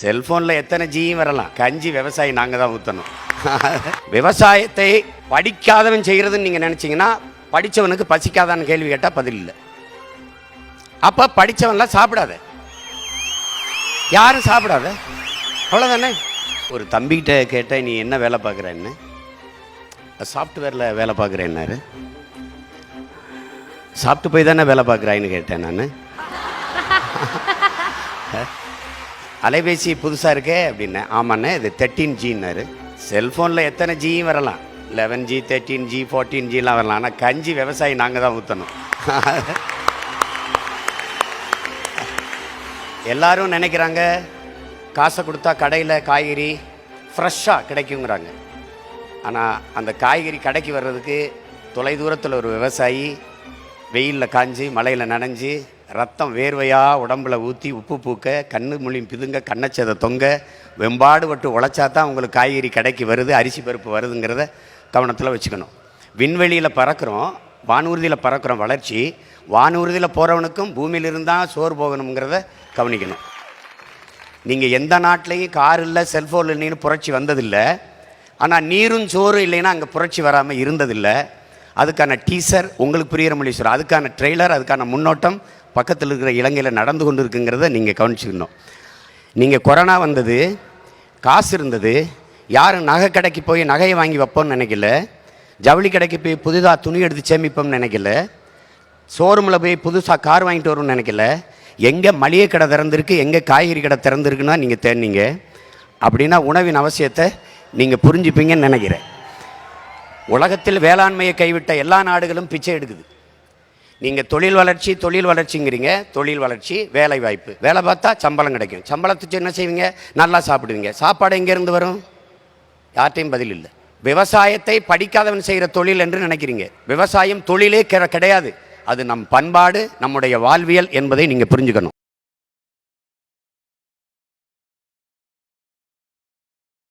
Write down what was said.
செல்போன்ல எத்தனை ஜியும் வரலாம், கஞ்சி விவசாயி நாங்க தான் ஊற்றணும். விவசாயத்தை படிக்காதவன் செய்யறதுன்னு நீங்க நினைச்சீங்கன்னா படிச்சவனுக்கு பசிக்காதான்னு கேள்வி கேட்டா பதில் இல்லை. அப்ப படிச்சவன்லாம் சாப்பிடாத, யாரும் சாப்பிடாத, அவ்வளவுதானே. ஒரு தம்பிகிட்ட கேட்ட நீ என்ன வேலை பார்க்குறேன்னு, சாஃப்ட்வேர்ல வேலை பார்க்குறேன்னாரு. சாப்பிட்டு போய் தானே வேலை பார்க்குறாயின்னு கேட்டேன் நான். அலைபேசி புதுசாக இருக்கே அப்படின்னேன். ஆமாண்ணே இது 13Gன்னாரு. செல்ஃபோனில் எத்தனை ஜியும் வரலாம், 11G 13G 14Gலாம் வரலாம். ஆனால் கஞ்சி விவசாயி நாங்கள் தான் ஊற்றணும். எல்லாரும் நினைக்கிறாங்க காசை கொடுத்தா கடையில் காய்கறி ஃப்ரெஷ்ஷாக கிடைக்குங்கிறாங்க. ஆனால் அந்த காய்கறி கடைக்கு வர்றதுக்கு தொலை தூரத்தில் ஒரு விவசாயி வெயிலில் காஞ்சி மழையில் நனைஞ்சி ரத்தம் வேர்வையாக உடம்புல ஊற்றி உப்பு பூக்க கண்ணு மொழி பிதுங்க கண்ணச்சதை தொங்க வெம்பாடு பட்டு உழைச்சா தான் உங்களுக்கு காய்கறி கடைக்கு வருது, அரிசி பருப்பு வருதுங்கிறத கவனத்தில் வச்சுக்கணும். விண்வெளியில் பறக்கிறோம், வானூர்தியில் பறக்கிறோம். வளர்ச்சி வானூர்தியில் போகிறவனுக்கும் பூமியில் இருந்தால் சோறு போகணுங்கிறத கவனிக்கணும். நீங்கள் எந்த நாட்டிலையும் கார் இல்லை செல்ஃபோன் இல்லைன்னு புரட்சி வந்ததில்லை. ஆனால் நீரும் சோறு இல்லைன்னா அங்கே புரட்சி வராமல் இருந்ததில்லை. அதுக்கான டீசர் உங்களுக்கு புரிகிற மொழி சொல்கிறேன், அதுக்கான ட்ரெய்லர், அதுக்கான முன்னோட்டம் பக்கத்தில் இருக்கிற இலங்கையில் நடந்து கொண்டு இருக்குங்கிறத நீங்கள் கவனிச்சுக்கணும். நீங்கள் கொரோனா வந்தது, காசு இருந்தது, யாரும் நகை கடைக்கு போய் நகையை வாங்கி வைப்போம்னு நினைக்கல, ஜவுளி கடைக்கு போய் புதுதாக துணி எடுத்து சேமிப்போம்னு நினைக்கல, ஷோரூமில் போய் புதுசாக கார் வாங்கிட்டு வரும்னு நினைக்கல. எங்கே மளிகை கடை திறந்துருக்கு, எங்கே காய்கறி கடை திறந்துருக்குன்னா நீங்கள் தேடினீங்க. அப்படின்னா உணவின் அவசியத்தை நீங்கள் புரிஞ்சுப்பீங்கன்னு நினைக்கிறேன். உலகத்தில் வேளாண்மையை கைவிட்ட எல்லா நாடுகளும் பிச்சை எடுக்குது. நீங்கள் தொழில் வளர்ச்சிங்கிறீங்க. தொழில் வளர்ச்சி, வேலை வாய்ப்பு, வேலை பார்த்தா சம்பளம் கிடைக்கும். சம்பளத்துக்கு என்ன செய்வீங்க, நல்லா சாப்பிடுவீங்க. சாப்பாடு எங்கேருந்து வரும், யார்ட்டையும் பதில் இல்லை. விவசாயத்தை படிக்காதவன் செய்கிற தொழில் என்று நினைக்கிறீங்க. விவசாயம் தொழிலே கிடையாது, அது நம் பண்பாடு, நம்முடைய வாழ்வியல் என்பதை நீங்கள் புரிஞ்சுக்கணும்.